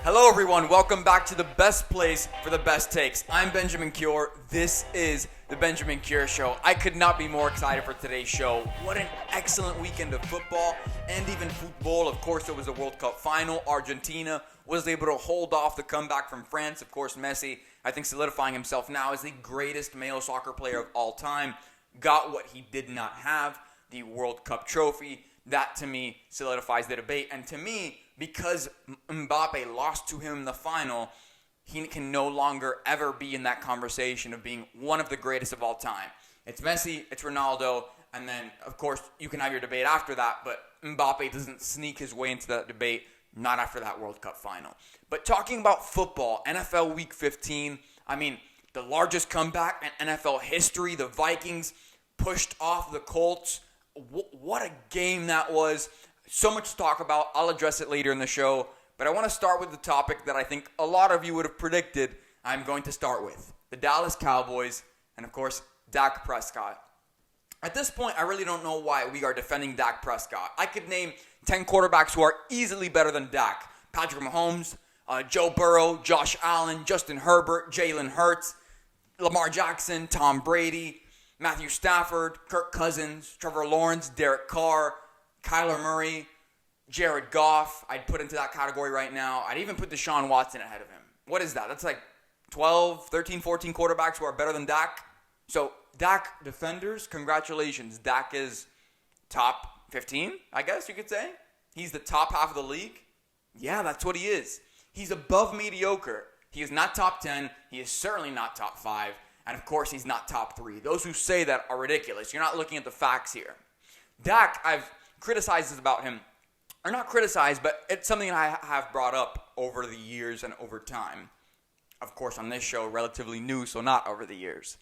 Hello everyone, welcome back to the best place for the best takes. I'm Benjamin Cure. This is the Benjamin Cure Show. I could not be more excited for today's show. What an excellent weekend of football and even futbol. Of course, it was a World Cup final. Argentina was able to hold off the comeback from France. Of course, Messi, I think solidifying himself now as the greatest male soccer player of all time, got what he did not have, the World Cup trophy. That, to me, solidifies the debate. And to me, because Mbappe lost to him in the final, he can no longer ever be in that conversation of being one of the greatest of all time. It's Messi, it's Ronaldo, and then, of course, you can have your debate after that, but Mbappe doesn't sneak his way into that debate, not after that World Cup final. But talking about football, NFL Week 15, the largest comeback in NFL history, the Vikings pushed off the Colts. What a game that was. So much to talk about. I'll address it later in the show. But I want to start with the topic that I think a lot of you would have predicted I'm going to start with. The Dallas Cowboys and, of course, Dak Prescott. At this point, I really don't know why we are defending Dak Prescott. I could name 10 quarterbacks who are easily better than Dak. Patrick Mahomes, Joe Burrow, Josh Allen, Justin Herbert, Jalen Hurts, Lamar Jackson, Tom Brady, Matthew Stafford, Kirk Cousins, Trevor Lawrence, Derek Carr, Kyler Murray, Jared Goff. I'd put into that category right now. I'd even put Deshaun Watson ahead of him. What is that? That's like 12, 13, 14 quarterbacks who are better than Dak. So Dak defenders, congratulations. Dak is top 15, I guess you could say. He's the top half of the league. Yeah, that's what he is. He's above mediocre. He is not top 10. He is certainly not top 5. And of course, he's not top 3. Those who say that are ridiculous. You're not looking at the facts here. Dak, I've criticized about him. Or not criticized, but it's something I have brought up over the years and over time. Of course, on this show, relatively new, so not over the years.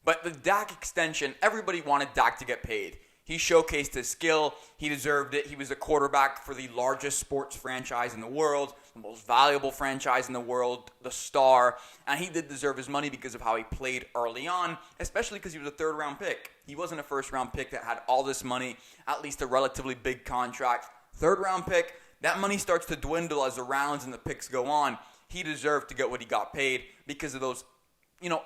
But the Dak extension, everybody wanted Dak to get paid. He showcased his skill. He deserved it. He was a quarterback for the largest sports franchise in the world, the most valuable franchise in the world, the star. And he did deserve his money because of how he played early on, especially because he was a third-round pick. He wasn't a first-round pick that had all this money, at least a relatively big contract. Third-round pick, that money starts to dwindle as the rounds and the picks go on. He deserved to get what he got paid because of those,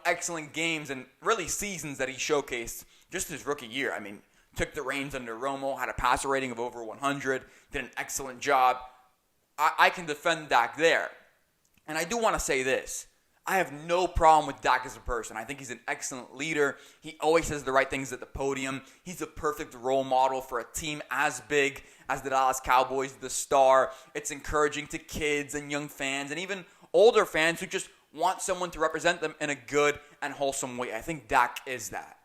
excellent games and really seasons that he showcased just his rookie year. Took the reins under Romo, had a passer rating of over 100, did an excellent job. I can defend Dak there. And I do want to say this. I have no problem with Dak as a person. I think he's an excellent leader. He always says the right things at the podium. He's a perfect role model for a team as big as the Dallas Cowboys, the star. It's encouraging to kids and young fans and even older fans who just want someone to represent them in a good and wholesome way. I think Dak is that.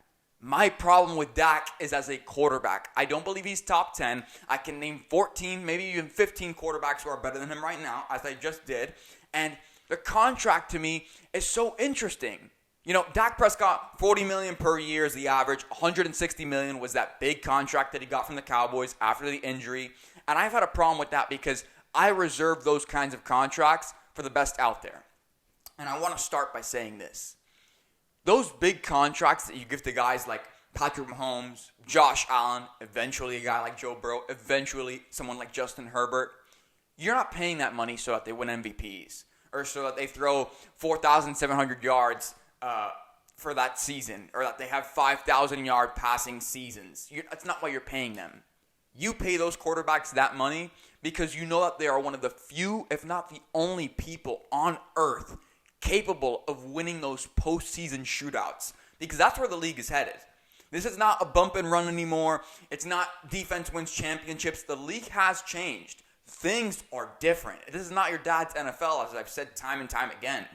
My problem with Dak is as a quarterback. I don't believe he's top 10. I can name 14, maybe even 15 quarterbacks who are better than him right now, as I just did. And the contract to me is so interesting. Dak Prescott, $40 million per year is the average. $160 million was that big contract that he got from the Cowboys after the injury. And I've had a problem with that because I reserve those kinds of contracts for the best out there. And I want to start by saying this. Those big contracts that you give to guys like Patrick Mahomes, Josh Allen, eventually a guy like Joe Burrow, eventually someone like Justin Herbert, you're not paying that money so that they win MVPs or so that they throw 4,700 yards for that season or that they have 5,000-yard passing seasons. That's not why you're paying them. You pay those quarterbacks that money because you know that they are one of the few, if not the only people on earth capable of winning those postseason shootouts because that's where the league is headed. This is not a bump and run anymore. It's not defense wins championships. The league has changed. Things are different. This is not your dad's NFL, as I've said time and time again.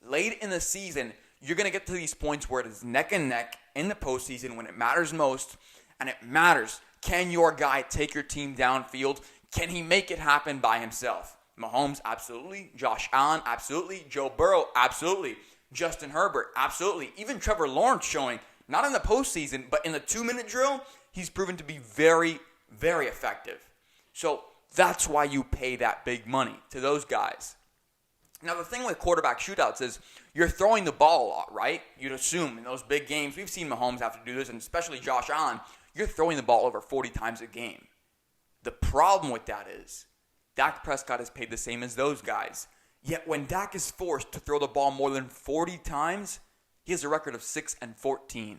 Late in the season, you're going to get to these points where it is neck and neck in the postseason when it matters most, and it matters. Can your guy take your team downfield? Can he make it happen by himself? Mahomes, absolutely. Josh Allen, absolutely. Joe Burrow, absolutely. Justin Herbert, absolutely. Even Trevor Lawrence showing, not in the postseason, but in the 2-minute drill, he's proven to be very, very effective. So that's why you pay that big money to those guys. Now, the thing with quarterback shootouts is you're throwing the ball a lot, right? You'd assume in those big games, we've seen Mahomes have to do this, and especially Josh Allen, you're throwing the ball over 40 times a game. The problem with that is Dak Prescott is paid the same as those guys. Yet when Dak is forced to throw the ball more than 40 times, he has a record of 6-14.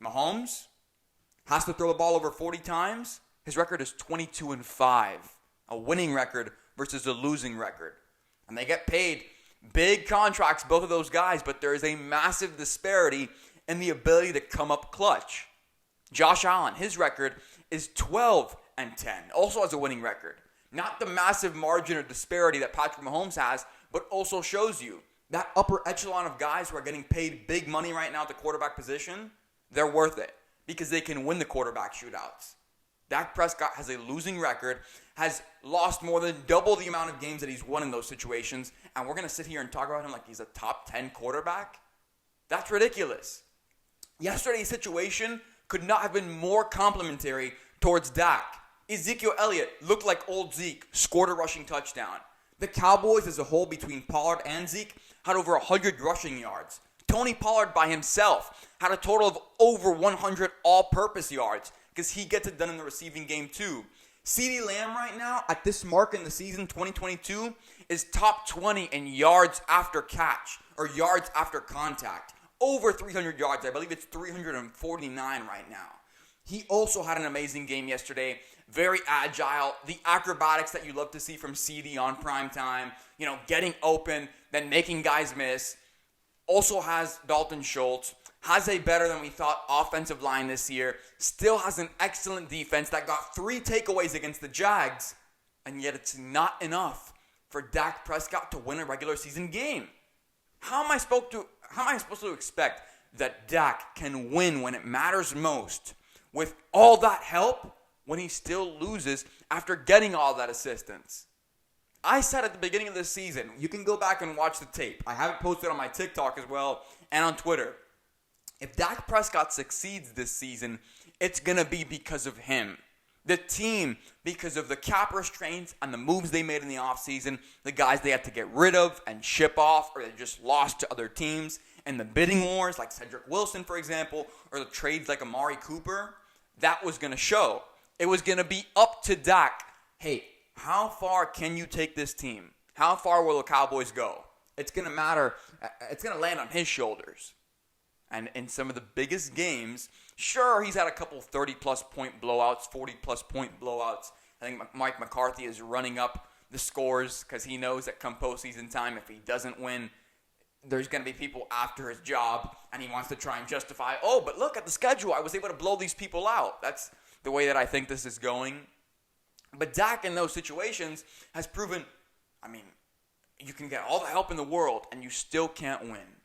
Mahomes has to throw the ball over 40 times. His record is 22-5, a winning record versus a losing record. And they get paid big contracts, both of those guys, but there is a massive disparity in the ability to come up clutch. Josh Allen, his record is 12-10, also has a winning record. Not the massive margin of disparity that Patrick Mahomes has, but also shows you that upper echelon of guys who are getting paid big money right now at the quarterback position, they're worth it because they can win the quarterback shootouts. Dak Prescott has a losing record, has lost more than double the amount of games that he's won in those situations, and we're going to sit here and talk about him like he's a top 10 quarterback? That's ridiculous. Yesterday's situation could not have been more complimentary towards Dak. Ezekiel Elliott looked like old Zeke, scored a rushing touchdown. The Cowboys as a whole, between Pollard and Zeke, had over 100 rushing yards. Tony Pollard by himself had a total of over 100 all-purpose yards because he gets it done in the receiving game too. CeeDee Lamb right now, at this mark in the season 2022, is top 20 in yards after catch or yards after contact. Over 300 yards. I believe it's 349 right now. He also had an amazing game yesterday. Very agile. The acrobatics that you love to see from CD on prime time. Getting open, then making guys miss. Also has Dalton Schultz. Has a better than we thought offensive line this year. Still has an excellent defense that got 3 takeaways against the Jags. And yet it's not enough for Dak Prescott to win a regular season game. How am I supposed to expect that Dak can win when it matters most with all that help when he still loses after getting all that assistance? I said at the beginning of this season, you can go back and watch the tape. I have it posted on my TikTok as well and on Twitter. If Dak Prescott succeeds this season, it's going to be because of him. The team, because of the cap restraints and the moves they made in the offseason, the guys they had to get rid of and ship off or they just lost to other teams, and the bidding wars like Cedric Wilson, for example, or the trades like Amari Cooper, that was going to show. It was going to be up to Dak. Hey, how far can you take this team? How far will the Cowboys go? It's going to matter. It's going to land on his shoulders. And in some of the biggest games, sure, he's had a couple 30-plus point blowouts, 40-plus point blowouts. I think Mike McCarthy is running up the scores because he knows that come postseason time, if he doesn't win, there's going to be people after his job, and he wants to try and justify, but look at the schedule. I was able to blow these people out. That's the way that I think this is going. But Dak in those situations has proven, you can get all the help in the world, and you still can't win.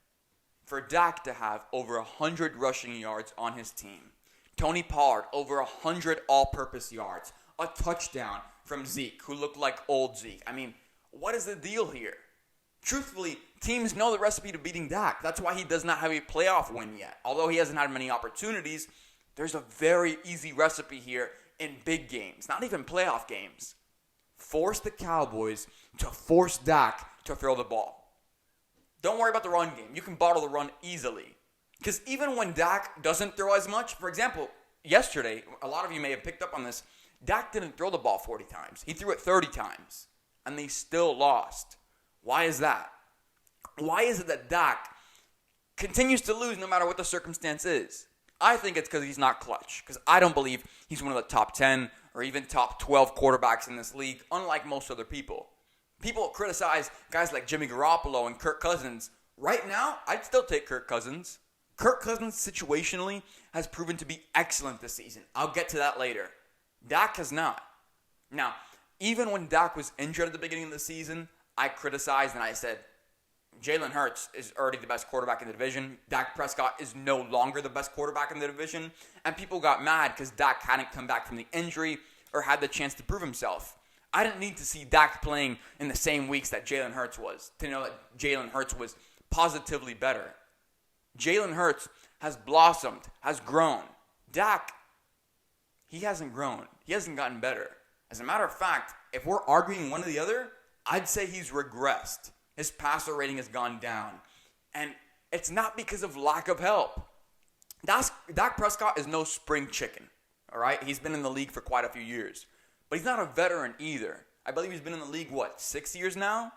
For Dak to have over 100 rushing yards on his team, Tony Pollard over 100 all-purpose yards, a touchdown from Zeke, who looked like old Zeke. What is the deal here? Truthfully, teams know the recipe to beating Dak. That's why he does not have a playoff win yet. Although he hasn't had many opportunities, there's a very easy recipe here in big games, not even playoff games. Force the Cowboys to force Dak to throw the ball. Don't worry about the run game. You can bottle the run easily. Because even when Dak doesn't throw as much, for example, yesterday, a lot of you may have picked up on this, Dak didn't throw the ball 40 times. He threw it 30 times. And they still lost. Why is that? Why is it that Dak continues to lose no matter what the circumstance is? I think it's because he's not clutch. Because I don't believe he's one of the top 10 or even top 12 quarterbacks in this league, unlike most other people. People criticize guys like Jimmy Garoppolo and Kirk Cousins. Right now, I'd still take Kirk Cousins. Kirk Cousins situationally has proven to be excellent this season. I'll get to that later. Dak has not. Now, even when Dak was injured at the beginning of the season, I criticized and I said, Jalen Hurts is already the best quarterback in the division. Dak Prescott is no longer the best quarterback in the division. And people got mad because Dak hadn't come back from the injury or had the chance to prove himself. I didn't need to see Dak playing in the same weeks that Jalen Hurts was to know that Jalen Hurts was positively better. Jalen Hurts has blossomed, has grown. Dak, he hasn't grown. He hasn't gotten better. As a matter of fact, if we're arguing one or the other, I'd say he's regressed. His passer rating has gone down. And it's not because of lack of help. Dak Prescott is no spring chicken, all right? He's been in the league for quite a few years. But he's not a veteran either. I believe he's been in the league, 6 years now?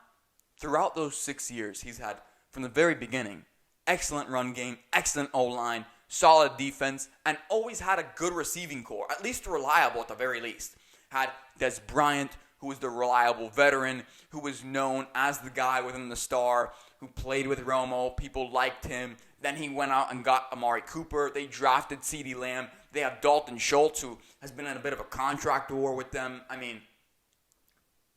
throughout those 6 years, he's had, from the very beginning, excellent run game, excellent O-line, solid defense, and always had a good receiving core, at least reliable at the very least. Had Des Bryant, who was the reliable veteran, who was known as the guy within the star, who played with Romo. People liked him. Then he went out and got Amari Cooper. They drafted CeeDee Lamb. They have Dalton Schultz, who has been in a bit of a contract war with them. I mean,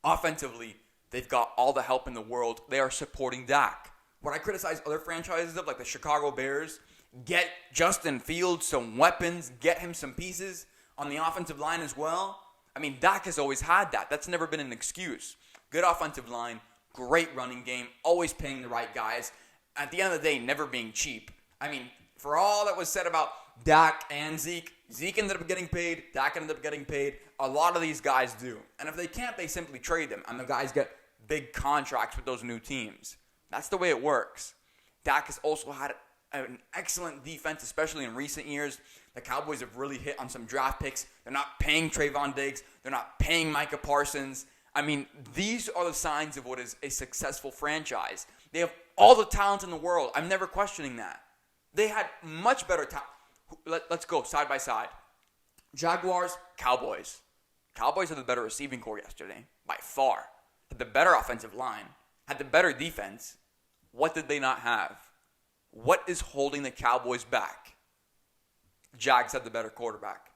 offensively, they've got all the help in the world. They are supporting Dak. What I criticize other franchises of, like the Chicago Bears, get Justin Fields some weapons, get him some pieces on the offensive line as well. I mean, Dak has always had that. That's never been an excuse. Good offensive line, great running game, always paying the right guys. At the end of the day, never being cheap. I mean, for all that was said about Dak and Zeke ended up getting paid, Dak ended up getting paid. A lot of these guys do. And if they can't, they simply trade them. And the guys get big contracts with those new teams. That's the way it works. Dak has also had an excellent defense, especially in recent years. The Cowboys have really hit on some draft picks. They're not paying Trayvon Diggs. They're not paying Micah Parsons. I mean, these are the signs of what is a successful franchise. They have all the talent in the world. I'm never questioning that. They had much better talent. Let's go side by side. Jaguars, Cowboys. Cowboys had the better receiving core yesterday, by far. Had the better offensive line. Had the better defense. What did they not have? What is holding the Cowboys back? Jags had the better quarterback.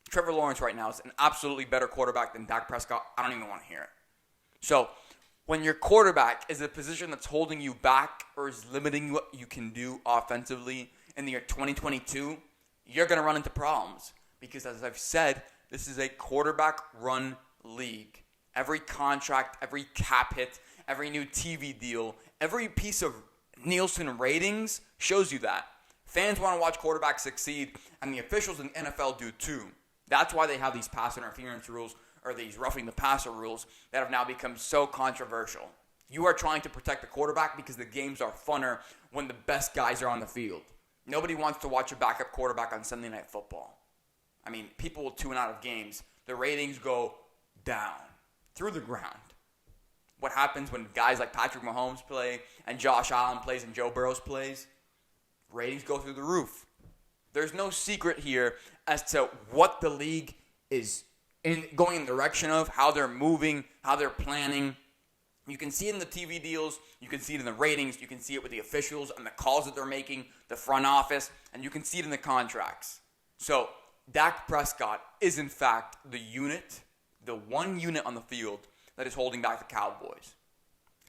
Trevor Lawrence right now is an absolutely better quarterback than Dak Prescott. I don't even want to hear it. So, when your quarterback is a position that's holding you back or is limiting what you can do offensively in the year 2022, you're going to run into problems. Because as I've said, this is a quarterback-run league. Every contract, every cap hit, every new TV deal, every piece of Nielsen ratings shows you that. Fans want to watch quarterbacks succeed, and the officials in the NFL do too. That's why they have these pass interference rules or these roughing the passer rules that have now become so controversial. You are trying to protect the quarterback because the games are funner when the best guys are on the field. Nobody wants to watch a backup quarterback on Sunday Night Football. I mean, people will tune out of games. The ratings go down, through the ground. What happens when guys like Patrick Mahomes play and Josh Allen plays and Joe Burrow plays? Ratings go through the roof. There's no secret here as to what the league is going in the direction of, how they're moving, how they're planning. You can see it in the TV deals. You can see it in the ratings. You can see it with the officials and the calls that they're making, the front office, and you can see it in the contracts. So Dak Prescott is, in fact, the one unit on the field that is holding back the Cowboys.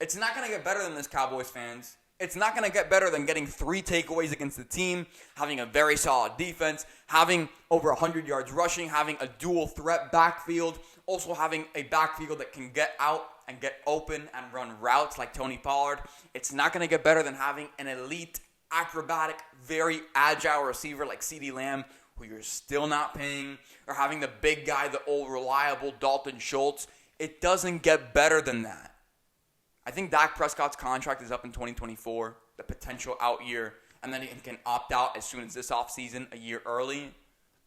It's not going to get better than this, Cowboys fans. It's not going to get better than getting 3 takeaways against the team, having a very solid defense, having over 100 yards rushing, having a dual threat backfield, also having a backfield that can get out and get open and run routes like Tony Pollard. It's not going to get better than having an elite, acrobatic, very agile receiver like CeeDee Lamb, who you're still not paying, or having the big guy, the old reliable Dalton Schultz. It doesn't get better than that. I think Dak Prescott's contract is up in 2024, the potential out year, and then he can opt out as soon as this offseason, a year early.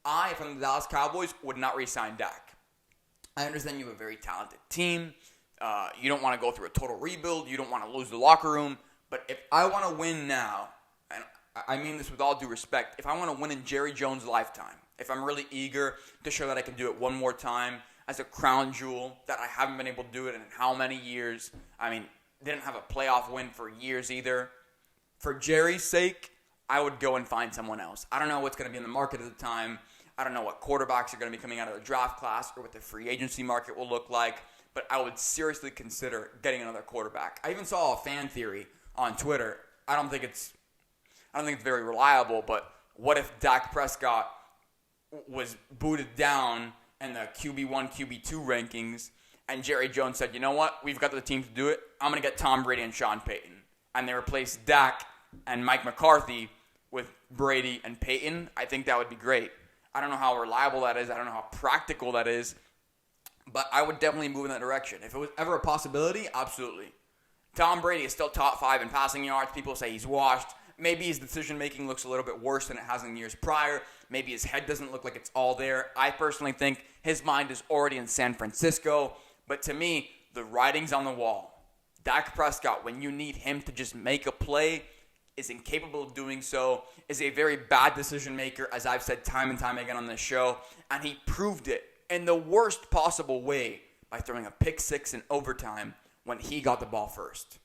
I, from the Dallas Cowboys, would not re-sign Dak. I understand you have a very talented team. You don't want to go through a total rebuild. You don't want to lose the locker room. But if I want to win now, and I mean this with all due respect, if I want to win in Jerry Jones' lifetime, if I'm really eager to show that I can do it one more time as a crown jewel, that I haven't been able to do it in how many years? I mean, didn't have a playoff win for years either. For Jerry's sake, I would go and find someone else. I don't know what's going to be in the market at the time. I don't know what quarterbacks are going to be coming out of the draft class or what the free agency market will look like, but I would seriously consider getting another quarterback. I even saw a fan theory on Twitter. I don't think it's very reliable, but what if Dak Prescott was booted down in the QB1, QB2 rankings, and Jerry Jones said, you know what, we've got the team to do it. I'm going to get Tom Brady and Sean Payton. And they replaced Dak and Mike McCarthy with Brady and Payton. I think that would be great. I don't know how reliable that is. I don't know how practical that is. But I would definitely move in that direction. If it was ever a possibility, absolutely. Tom Brady is still top 5 in passing yards. People say he's washed. Maybe his decision-making looks a little bit worse than it has in years prior. Maybe his head doesn't look like it's all there. I personally think his mind is already in San Francisco. But to me, the writing's on the wall. Dak Prescott, when you need him to just make a play, is incapable of doing so, is a very bad decision maker, as I've said time and time again on this show, and he proved it in the worst possible way by throwing a pick six in overtime when he got the ball first.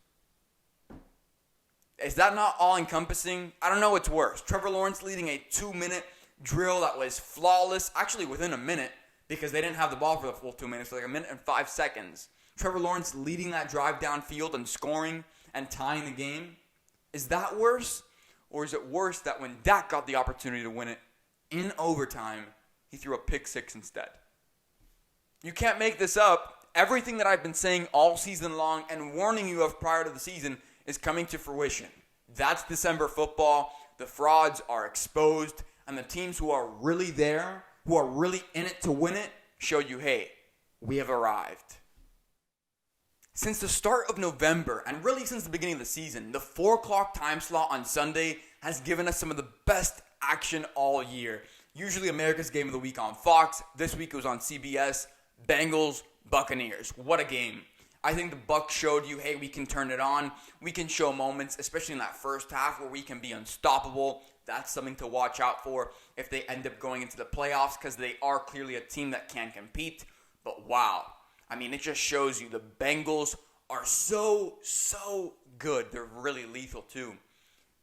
Is that not all-encompassing? I don't know what's worse. Trevor Lawrence leading a 2-minute drill that was flawless, actually within a minute, because they didn't have the ball for the full 2 minutes, so like a minute and 5 seconds. Trevor Lawrence leading that drive downfield and scoring and tying the game. Is that worse? Or is it worse that when Dak got the opportunity to win it in overtime, he threw a pick six instead? You can't make this up. Everything that I've been saying all season long and warning you of prior to the season is coming to fruition. That's December football. The frauds are exposed, and the teams who are really there, who are really in it to win it, show you, hey, we have arrived. Since the start of November, and really since the beginning of the season, the 4 o'clock time slot on Sunday has given us some of the best action all year. Usually America's Game of the Week on Fox. This week it was on CBS. Bengals, Buccaneers. What a game. I think the Bucs showed you, hey, we can turn it on. We can show moments, especially in that first half, where we can be unstoppable. That's something to watch out for if they end up going into the playoffs, because they are clearly a team that can compete. But wow. I mean, it just shows you the Bengals are so good. They're really lethal too.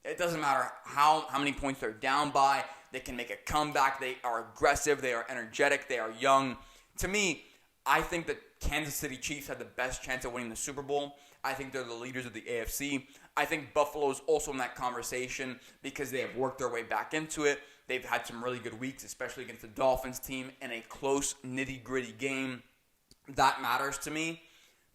It doesn't matter how many points they're down by. They can make a comeback. They are aggressive. They are energetic. They are young. To me, I think that Kansas City Chiefs had the best chance of winning the Super Bowl. I think they're the leaders of the AFC. I think Buffalo is also in that conversation because they have worked their way back into it. They've had some really good weeks, especially against the Dolphins team in a close, nitty-gritty game. That matters to me.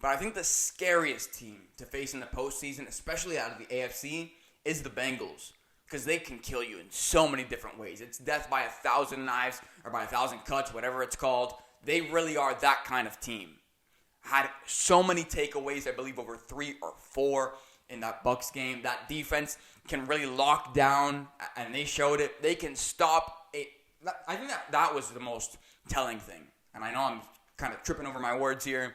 But I think the scariest team to face in the postseason, especially out of the AFC, is the Bengals. Because they can kill you in so many different ways. It's death by 1,000 knives or by 1,000 cuts, whatever it's called. They really are that kind of team. Had so many takeaways, I believe over 3 or 4 in that Bucs game. That defense can really lock down, and they showed it. They can stop it. I think that was the most telling thing. And I know I'm kind of tripping over my words here.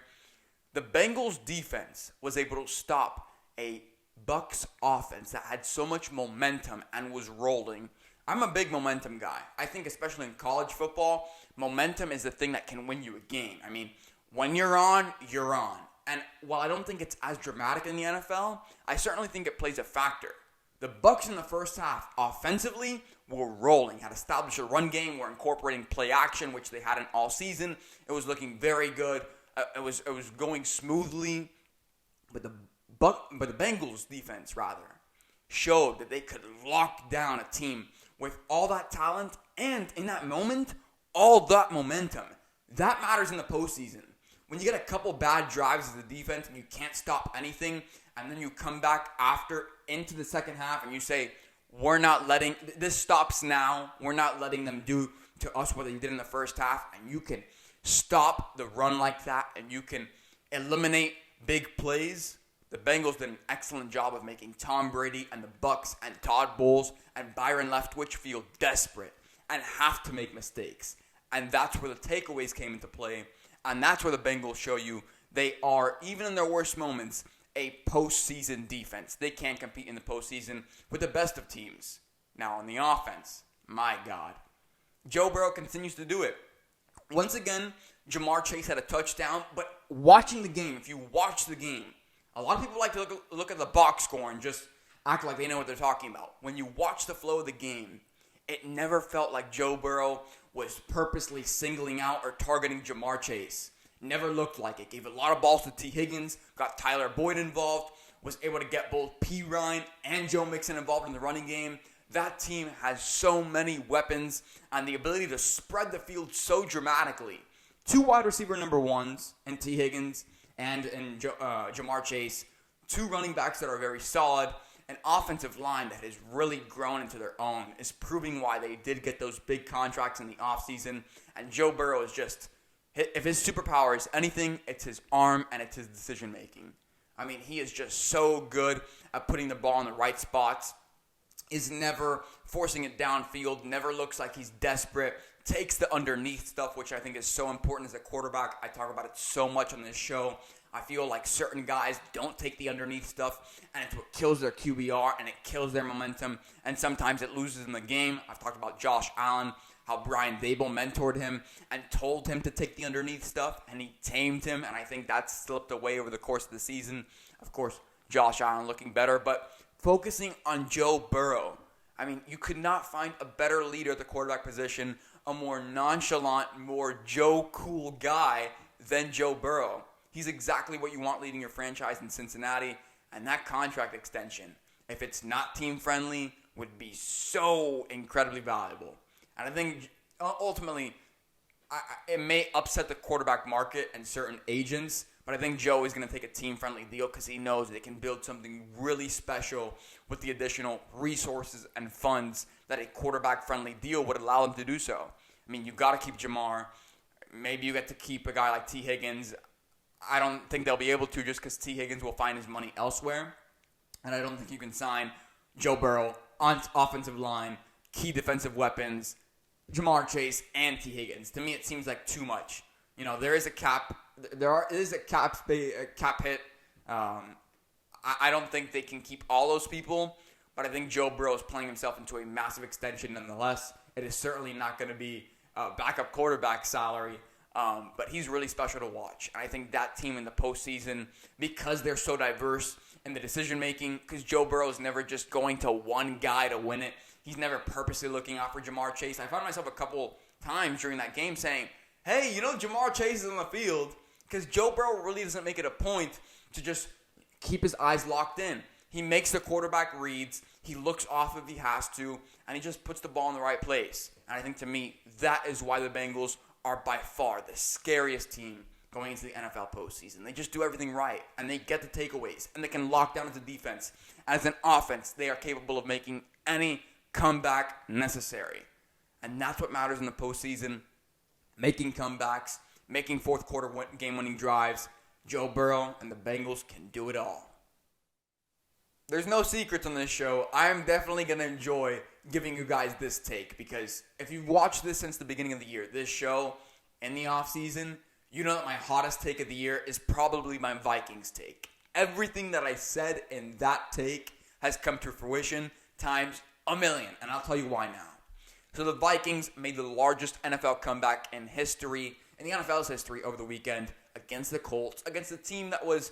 The Bengals defense was able to stop a Bucs offense that had so much momentum and was rolling. I'm a big momentum guy. I think especially in college football, momentum is the thing that can win you a game. I mean, when you're on, you're on. And while I don't think it's as dramatic in the NFL, I certainly think it plays a factor. The Bucs in the first half, offensively, were rolling. Had established a run game. Were incorporating play action, which they hadn't all season. It was looking very good. It was going smoothly. But the Bengals defense, rather, showed that they could lock down a team with all that talent and, in that moment, all that momentum. That matters in the postseason. When you get a couple bad drives as a defense and you can't stop anything, and then you come back after into the second half and you say, this stops now. We're not letting them do to us what they did in the first half. And you can stop the run like that and you can eliminate big plays. The Bengals did an excellent job of making Tom Brady and the Bucs and Todd Bowles and Byron Leftwich feel desperate and have to make mistakes. And that's where the takeaways came into play. And that's where the Bengals show you they are, even in their worst moments, a postseason defense. They can compete in the postseason with the best of teams. Now on the offense, my God. Joe Burrow continues to do it. Once again, Jamar Chase had a touchdown, but watching the game, if you watch the game, a lot of people like to look at the box score and just act like they know what they're talking about. When you watch the flow of the game, it never felt like Joe Burrow was purposely singling out or targeting Jamar Chase. Never looked like it. Gave a lot of balls to T. Higgins, got Tyler Boyd involved, was able to get both P. Ryan and Joe Mixon involved in the running game. That team has so many weapons and the ability to spread the field so dramatically. 2 wide receiver number ones in T. Higgins and Jamar Chase. 2 running backs that are very solid. An offensive line that has really grown into their own is proving why they did get those big contracts in the offseason. And Joe Burrow is just, if his superpower is anything, it's his arm and it's his decision making. I mean, he is just so good at putting the ball in the right spots. Is never forcing it downfield, never looks like he's desperate, takes the underneath stuff, which I think is so important as a quarterback. I talk about it so much on this show. I feel like certain guys don't take the underneath stuff, and it's what kills their QBR, and it kills their momentum, and sometimes it loses them the game. I've talked about Josh Allen, how Brian Dable mentored him and told him to take the underneath stuff, and he tamed him, and I think that slipped away over the course of the season. Of course, Josh Allen looking better, but focusing on Joe Burrow. I mean, you could not find a better leader at the quarterback position, a more nonchalant, more Joe cool guy than Joe Burrow. He's exactly what you want leading your franchise in Cincinnati, and that contract extension, if it's not team-friendly, would be so incredibly valuable. And I think ultimately it may upset the quarterback market and certain agents, but I think Joe is going to take a team-friendly deal because he knows they can build something really special with the additional resources and funds that a quarterback-friendly deal would allow them to do so. I mean, you've got to keep Jamar. Maybe you get to keep a guy like T. Higgins. I don't think they'll be able to just because T. Higgins will find his money elsewhere. And I don't think you can sign Joe Burrow on offensive line, key defensive weapons, Jamar Chase, and T. Higgins. To me, it seems like too much. You know, there is a cap. There is a cap hit. I don't think they can keep all those people, but I think Joe Burrow is playing himself into a massive extension nonetheless. It is certainly not going to be a backup quarterback salary, but he's really special to watch. And I think that team in the postseason, because they're so diverse in the decision-making, because Joe Burrow is never just going to one guy to win it. He's never purposely looking out for Jamar Chase. I found myself a couple times during that game saying, hey, you know Jamar Chase is on the field, because Joe Burrow really doesn't make it a point to just keep his eyes locked in. He makes the quarterback reads, he looks off if he has to, and he just puts the ball in the right place. And I think to me, that is why the Bengals are by far the scariest team going into the NFL postseason. They just do everything right, and they get the takeaways, and they can lock down as a defense. As an offense, they are capable of making any comeback necessary. And that's what matters in the postseason. Making comebacks, making fourth quarter game-winning drives. Joe Burrow and the Bengals can do it all. There's no secrets on this show. I'm definitely going to enjoy giving you guys this take because if you've watched this since the beginning of the year, this show in the offseason, you know that my hottest take of the year is probably my Vikings take. Everything that I said in that take has come to fruition times a million, and I'll tell you why now. So the Vikings made the largest NFL comeback in history, in the NFL's history over the weekend against the Colts, against a team that was,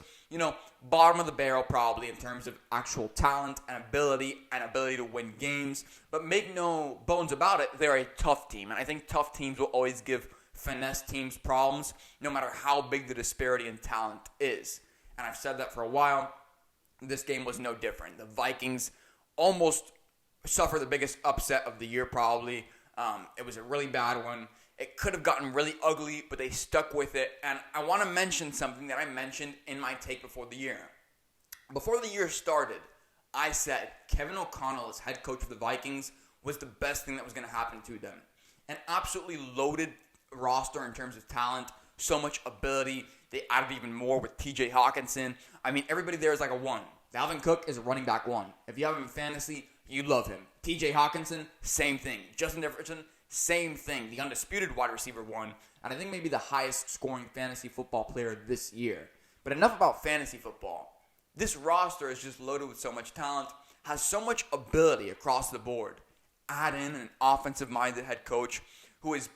bottom of the barrel probably in terms of actual talent and ability to win games. But make no bones about it, they're a tough team. And I think tough teams will always give finesse teams problems, no matter how big the disparity in talent is. And I've said that for a while. This game was no different. The Vikings almost suffered the biggest upset of the year probably. It was a really bad one. It could have gotten really ugly, but they stuck with it. And I want to mention something that I mentioned in my take before the year. Before the year started, I said Kevin O'Connell as head coach of the Vikings was the best thing that was going to happen to them. An absolutely loaded roster in terms of talent, so much ability. They added even more with TJ Hawkinson. I mean, everybody there is like a one. Dalvin Cook is a running back one. If you have him in fantasy, you love him. TJ Hawkinson, same thing. Justin Jefferson, same thing. The undisputed wide receiver one, and I think maybe the highest scoring fantasy football player this year. But enough about fantasy football. This roster is just loaded with so much talent, has so much ability across the board. Add in an offensive-minded head coach who is,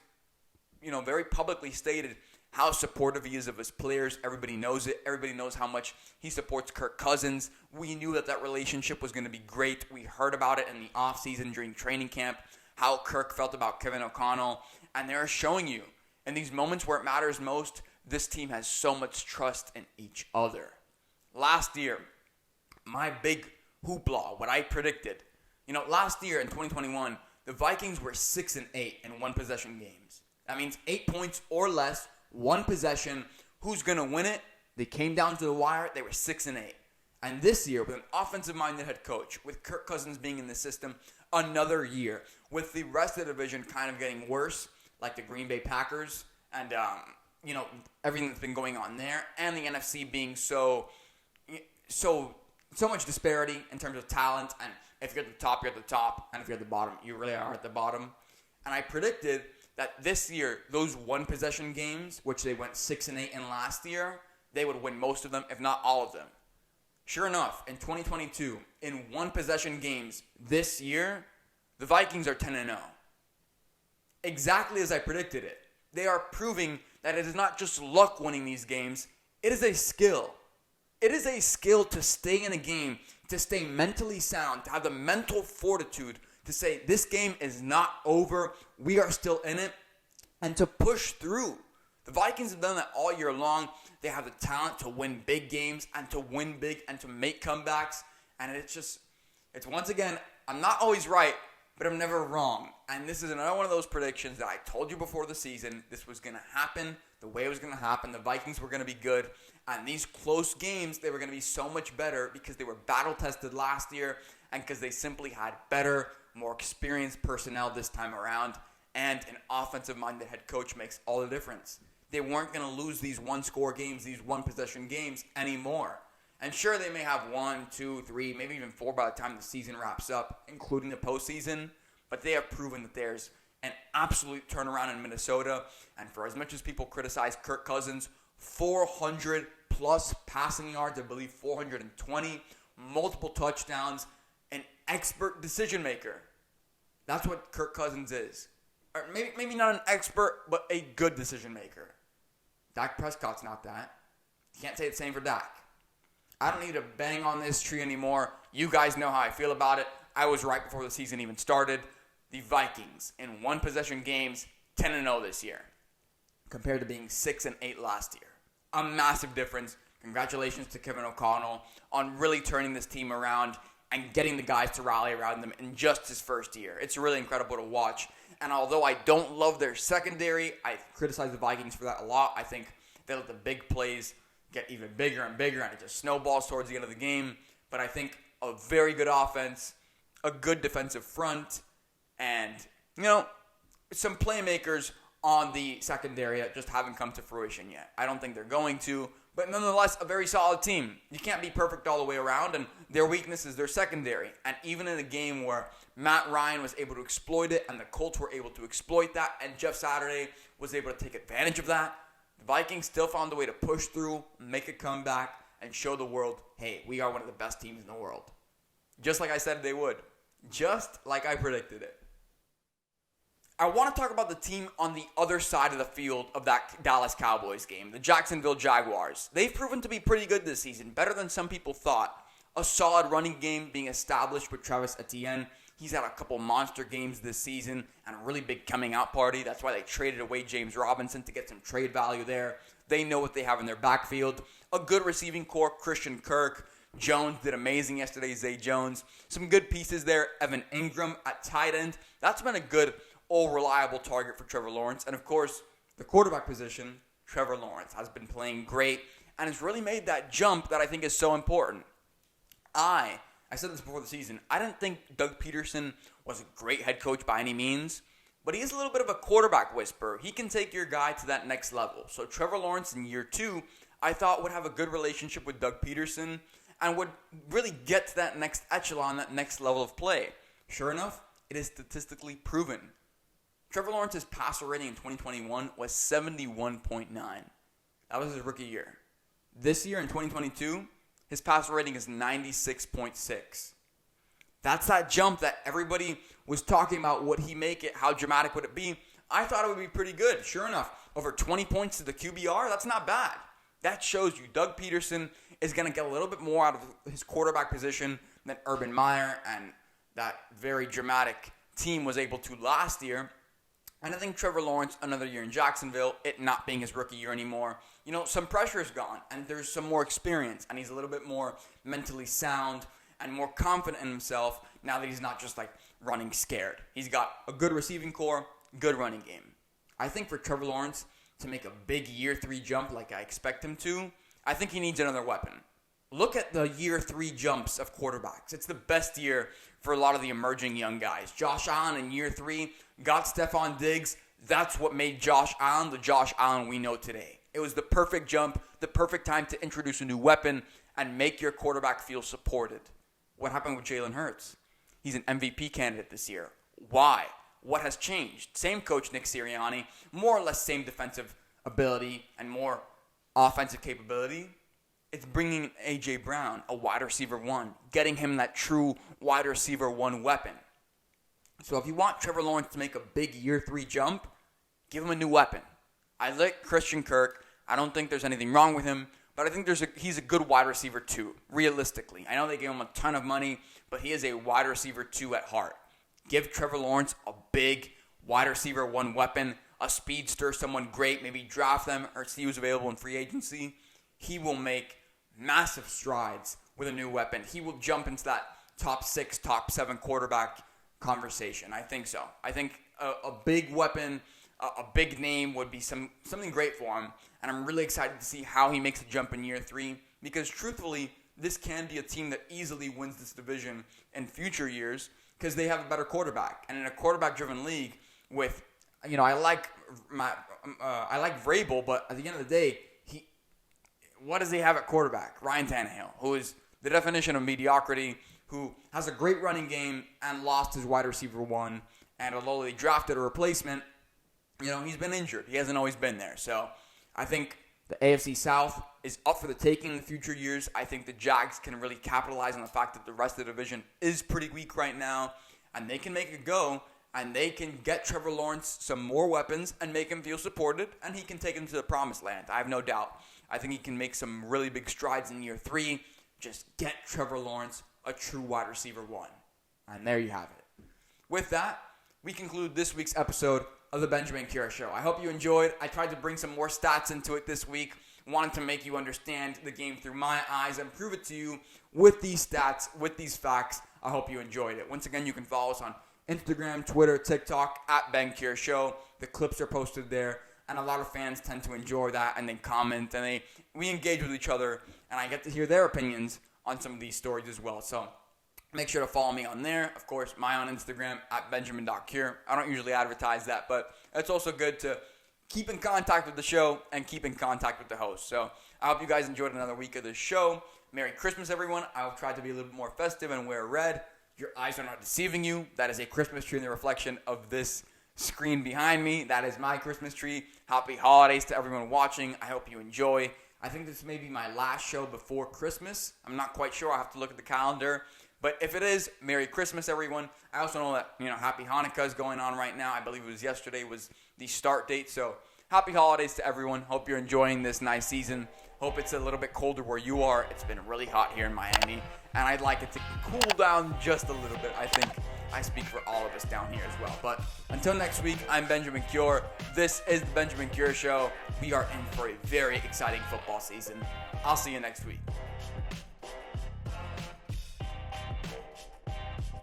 very publicly stated how supportive he is of his players. Everybody knows it. Everybody knows how much he supports Kirk Cousins. We knew that relationship was going to be great. We heard about it in the offseason during training camp, how Kirk felt about Kevin O'Connell. And they're showing you, in these moments where it matters most, this team has so much trust in each other. Last year, my big hoopla, what I predicted, last year in 2021, the Vikings were 6-8 in one-possession games. That means 8 points or less, one possession. Who's going to win it? They came down to the wire. They were 6-8. And this year, with an offensive-minded head coach, with Kirk Cousins being in the system another year, with the rest of the division kind of getting worse, like the Green Bay Packers, and, everything that's been going on there, and the NFC being so much disparity in terms of talent, and if you're at the top, you're at the top, and if you're at the bottom, you really are at the bottom. And I predicted that this year, those one-possession games, which they went 6-8 in last year, they would win most of them, if not all of them. Sure enough, in 2022, in one-possession games this year, the Vikings are 10-0. Exactly as I predicted it. They are proving that it is not just luck winning these games, it is a skill. It is a skill to stay in a game, to stay mentally sound, to have the mental fortitude to say this game is not over, we are still in it, and to push through. The Vikings have done that all year long. They have the talent to win big games and to win big and to make comebacks. And it's once again, I'm not always right, but I'm never wrong. And this is another one of those predictions that I told you before the season. This was going to happen the way it was going to happen. The Vikings were going to be good. And these close games, they were going to be so much better because they were battle-tested last year and because they simply had better, more experienced personnel this time around. And an offensive-minded head coach makes all the difference. They weren't going to lose these one-score games, these one-possession games anymore. And sure, they may have 1, 2, 3, maybe even 4 by the time the season wraps up, including the postseason. But they have proven that there's an absolute turnaround in Minnesota. And for as much as people criticize Kirk Cousins, 400-plus passing yards, I believe 420, multiple touchdowns, an expert decision-maker. That's what Kirk Cousins is. Or maybe not an expert, but a good decision-maker. Dak Prescott's not that. You can't say the same for Dak. I don't need to bang on this tree anymore. You guys know how I feel about it. I was right before the season even started. The Vikings, in one-possession games, 10-0 this year, compared to being 6-8 last year. A massive difference. Congratulations to Kevin O'Connell on really turning this team around and getting the guys to rally around them in just his first year. It's really incredible to watch. And although I don't love their secondary, I criticize the Vikings for that a lot. I think they let the big plays get even bigger and bigger, and it just snowballs towards the end of the game. But I think a very good offense, a good defensive front, and, some playmakers on the secondary that just haven't come to fruition yet. I don't think they're going to, but nonetheless, a very solid team. You can't be perfect all the way around, and their weakness is their secondary. And even in a game where Matt Ryan was able to exploit it, and the Colts were able to exploit that, and Jeff Saturday was able to take advantage of that, the Vikings still found a way to push through, make a comeback, and show the world, hey, we are one of the best teams in the world. Just like I said they would. Just like I predicted it. I want to talk about the team on the other side of the field of that Dallas Cowboys game, the Jacksonville Jaguars. They've proven to be pretty good this season, better than some people thought. A solid running game being established with Travis Etienne. He's had a couple monster games this season and a really big coming out party. That's why they traded away James Robinson to get some trade value there. They know what they have in their backfield. A good receiving core, Christian Kirk. Jones did amazing yesterday, Zay Jones. Some good pieces there. Evan Ingram at tight end. That's been a good, all-reliable target for Trevor Lawrence. And, of course, the quarterback position, Trevor Lawrence, has been playing great and has really made that jump that I think is so important. I said this before the season. I didn't think Doug Peterson was a great head coach by any means, but he is a little bit of a quarterback whisperer. He can take your guy to that next level. So Trevor Lawrence in year 2, I thought would have a good relationship with Doug Peterson and would really get to that next echelon, that next level of play. Sure enough, it is statistically proven. Trevor Lawrence's passer rating in 2021 was 71.9. That was his rookie year. This year in 2022, his passer rating is 96.6. That's that jump that everybody was talking about. Would he make it? How dramatic would it be? I thought it would be pretty good. Sure enough, over 20 points to the QBR, that's not bad. That shows you Doug Peterson is going to get a little bit more out of his quarterback position than Urban Meyer and that very dramatic team was able to last year. And I think Trevor Lawrence, another year in Jacksonville, it not being his rookie year anymore, some pressure is gone, and there's some more experience, and he's a little bit more mentally sound and more confident in himself now that he's not just running scared. He's got a good receiving core, good running game. I think for Trevor Lawrence to make a big year 3 jump like I expect him to, I think he needs another weapon. Look at the year 3 jumps of quarterbacks. It's the best year for a lot of the emerging young guys. Josh Allen in year 3 got Stephon Diggs. That's what made Josh Allen the Josh Allen we know today. It was the perfect jump, the perfect time to introduce a new weapon and make your quarterback feel supported. What happened with Jalen Hurts? He's an MVP candidate this year. Why? What has changed? Same coach, Nick Sirianni, more or less same defensive ability and more offensive capability, it's bringing A.J. Brown, a wide receiver one, getting him that true wide receiver one weapon. So if you want Trevor Lawrence to make a big year 3 jump, give him a new weapon. I like Christian Kirk. I don't think there's anything wrong with him, but I think he's a good wide receiver 2, realistically. I know they gave him a ton of money, but he is a wide receiver 2 at heart. Give Trevor Lawrence a big wide receiver 1 weapon, a speedster, someone great, maybe draft them or see who's available in free agency. He will make massive strides with a new weapon. He will jump into that top 6, top 7 quarterback conversation. I think so. I think a big weapon, a big name would be something great for him. And I'm really excited to see how he makes a jump in year 3 because truthfully, this can be a team that easily wins this division in future years because they have a better quarterback. And in a quarterback-driven league with, I like Vrabel, but at the end of the day, what does he have at quarterback? Ryan Tannehill, who is the definition of mediocrity, who has a great running game and lost his wide receiver 1. And although they drafted a replacement, he's been injured. He hasn't always been there. So I think the AFC South is up for the taking in the future years. I think the Jags can really capitalize on the fact that the rest of the division is pretty weak right now. And they can make it go. And they can get Trevor Lawrence some more weapons and make him feel supported. And he can take him to the promised land. I have no doubt. I think he can make some really big strides in year 3. Just get Trevor Lawrence a true wide receiver 1. And there you have it. With that, we conclude this week's episode of the Benjamin Cure Show. I hope you enjoyed. I tried to bring some more stats into it this week. Wanted to make you understand the game through my eyes and prove it to you with these stats, with these facts. I hope you enjoyed it. Once again, you can follow us on Instagram, Twitter, TikTok, at Ben Cure Show. The clips are posted there. And a lot of fans tend to enjoy that, and they comment, and we engage with each other, and I get to hear their opinions on some of these stories as well. So make sure to follow me on there. Of course, on Instagram, at benjamin.cure. I don't usually advertise that, but it's also good to keep in contact with the show and keep in contact with the host. So I hope you guys enjoyed another week of the show. Merry Christmas, everyone. I will try to be a little bit more festive and wear red. Your eyes are not deceiving you. That is a Christmas tree in the reflection of this screen behind me. That is my Christmas tree. Happy holidays to everyone watching. I hope you enjoy. I think this may be my last show before Christmas. I'm not quite sure. I have to look at the calendar. But if it is, Merry Christmas, everyone. I also know that, Happy Hanukkah is going on right now. I believe it was yesterday was the start date. So happy holidays to everyone. Hope you're enjoying this nice season. Hope it's a little bit colder where you are. It's been really hot here in Miami. And I'd like it to cool down just a little bit. I think I speak for all of us down here as well. But until next week, I'm Benjamin Cure. This is the Benjamin Cure Show. We are in for a very exciting football season. I'll see you next week.